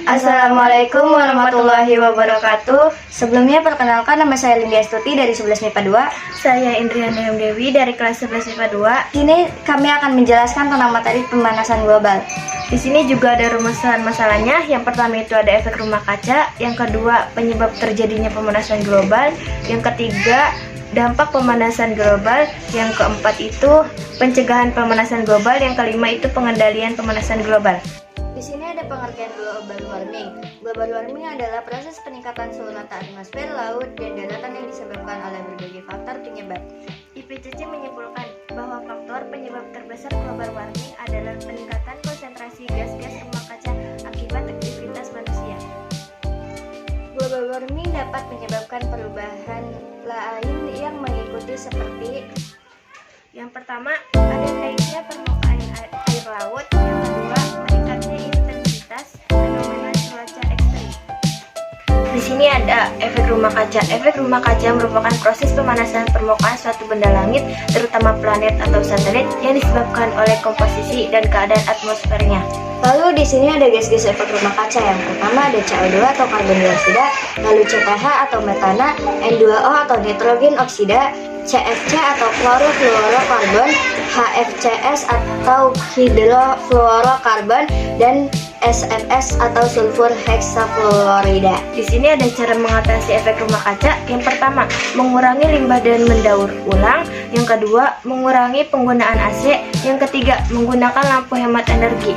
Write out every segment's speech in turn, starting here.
Assalamualaikum warahmatullahi wabarakatuh. Sebelumnya perkenalkan, nama saya Lindia Astuti dari 11 MIPA 2. Saya Indriana Dewi dari kelas 11 MIPA 2. Kini kami akan menjelaskan tentang materi pemanasan global. Di sini juga ada rumusan masalahnya. Yang pertama itu ada efek rumah kaca, yang kedua penyebab terjadinya pemanasan global, yang ketiga dampak pemanasan global, yang keempat itu pencegahan pemanasan global, yang kelima itu pengendalian pemanasan global. Di sini ada pengertian global warming. Global warming adalah proses peningkatan suhu rata atmosfer, laut, dan daratan yang disebabkan oleh berbagai faktor penyebab. IPCC menyimpulkan bahwa faktor penyebab terbesar global warming adalah peningkatan konsentrasi gas-gas rumah kaca akibat aktivitas manusia. Global warming dapat menyebabkan perubahan lain yang mengikuti seperti: yang pertama, ada naiknya permukaan air laut. Yang kedua, meningkatnya intensitas fenomena cuaca ekstrim. Di sini ada efek rumah kaca. Efek rumah kaca merupakan proses pemanasan permukaan suatu benda langit, terutama planet atau satelit, yang disebabkan oleh komposisi dan keadaan atmosfernya. Lalu di sini ada gas-gas efek rumah kaca. Yang pertama ada CO2 atau karbon dioksida, lalu CH atau metana, N2O atau nitrogen oksida, CFC atau klorofluorokarbon, HFCS atau hidrofluorokarbon, dan SFS atau sulfur heksafluorida. Di sini ada cara mengatasi efek rumah kaca. Yang pertama, mengurangi limbah dan mendaur ulang. Yang kedua, mengurangi penggunaan AC. Yang ketiga, menggunakan lampu hemat energi.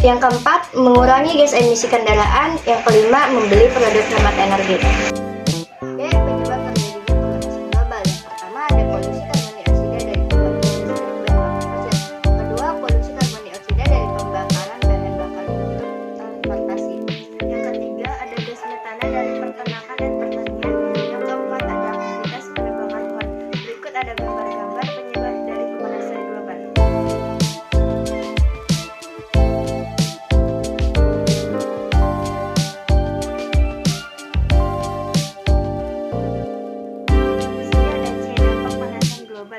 Yang keempat, mengurangi gas emisi kendaraan. Yang kelima, membeli produk hemat energi. Penyebab terjadinya pemanasan global. Yang pertama ada polusi karbon dioksida dari pembakaran fosil. Kedua, polusi karbon dioksida dari pembakaran bahan bakar untuk transportasi. Yang ketiga, ada gas metana dari peternakan dan pertanian. Yang keempat, ada aktivitas penebangan hewan. Berikut ada gambar-gambar penyebab dari pemanasan global.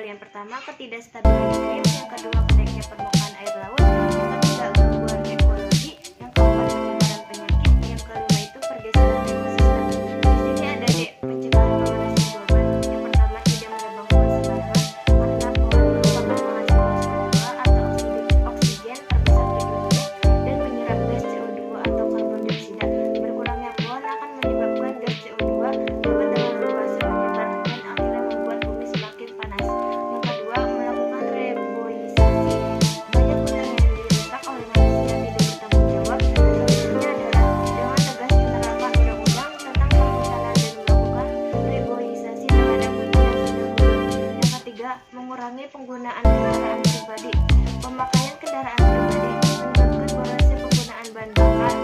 Yang pertama, ketidakstabilan iklim. Yang kedua, naiknya permukaan air laut. Yang ketiga, gangguan ekologi. Yang keempat, penyebaran penyakit. Yang kelima itu pergeseran ekosistem. Di sini ada pencegahan pemanasan global. Yang pertama, tidak menebang pohon sembarangan, karena pohon merupakan penghasil CO2 atau oksigen terbesar di dunia dan menyerap gas CO2 atau karbon dioksida. Berkurangnya pohon akan menyebabkan gas CO2 dapat dengan luas menyebar dan akhirnya membuat bumi semakin panas. Mengurangi penggunaan kendaraan pribadi. Pemakaian kendaraan pribadi menyebabkan borosnya penggunaan bahan bakar.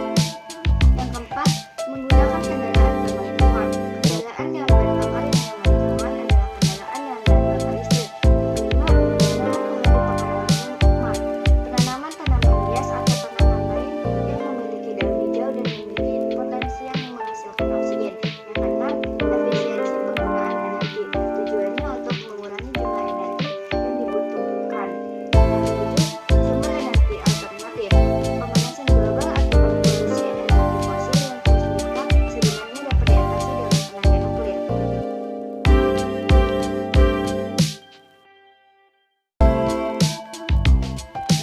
Yang keempat, menggunakan kendaraan ramah lingkungan. Kendaraan yang bahan bakar yang ramah lingkungan adalah kendaraan yang bahan bakar listrik. Kelima, menanam lingkungan. Penanaman tanaman hias atau tanaman lain yang memiliki daun hijau dan memiliki potensi yang menghasilkan oksigen. Yang keenam, efisiensi penggunaan energi. Tujuannya untuk mengurangi jumlah energi yang dibutuhkan. Yang ketujuh, sumber energi alternatif. Pemanasan global akibat produksi energi fosil yang terus meningkat, setidaknya dapat diatasi dengan tenaga nuklir.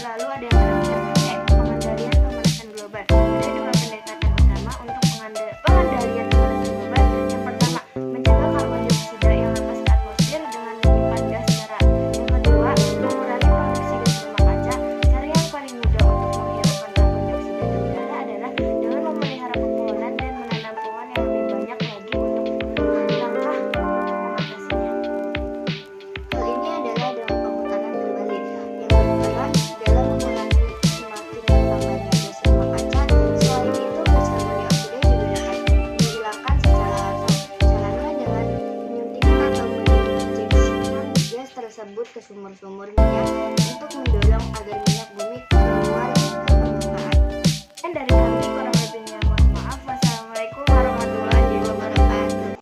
Lalu ada yang terakhir, pengendalian pemanasan global. Ada dua pendekatan utama untuk pengendalian pemanasan global. Yang pertama, mencegah karbon dioksida yang lepas ke atmosfer dengan menyimpan gas serta. Yang kedua, mengurangi produksi gas rumah kaca. Cara yang paling mudah untuk menghilangkan karbon dioksida di udara adalah dengan memelihara pepohonan dan menanam pohon yang lebih banyak lagi untuk langkah untuk mengatasinya. Hal ini adalah dengan pemutaran berbalik yang berperan dalam mengurangi semakin bertambahnya gas rumah kaca. Selain itu, gas karbon dioksida juga dapat dihilangkan secara langsung. Caranya dengan menyuntikkan atau menginjeksikan gas tersebut ke sumur-sumur minyak untuk mendorong agar minyak bumi keluar ke permukaan. Dan dari kami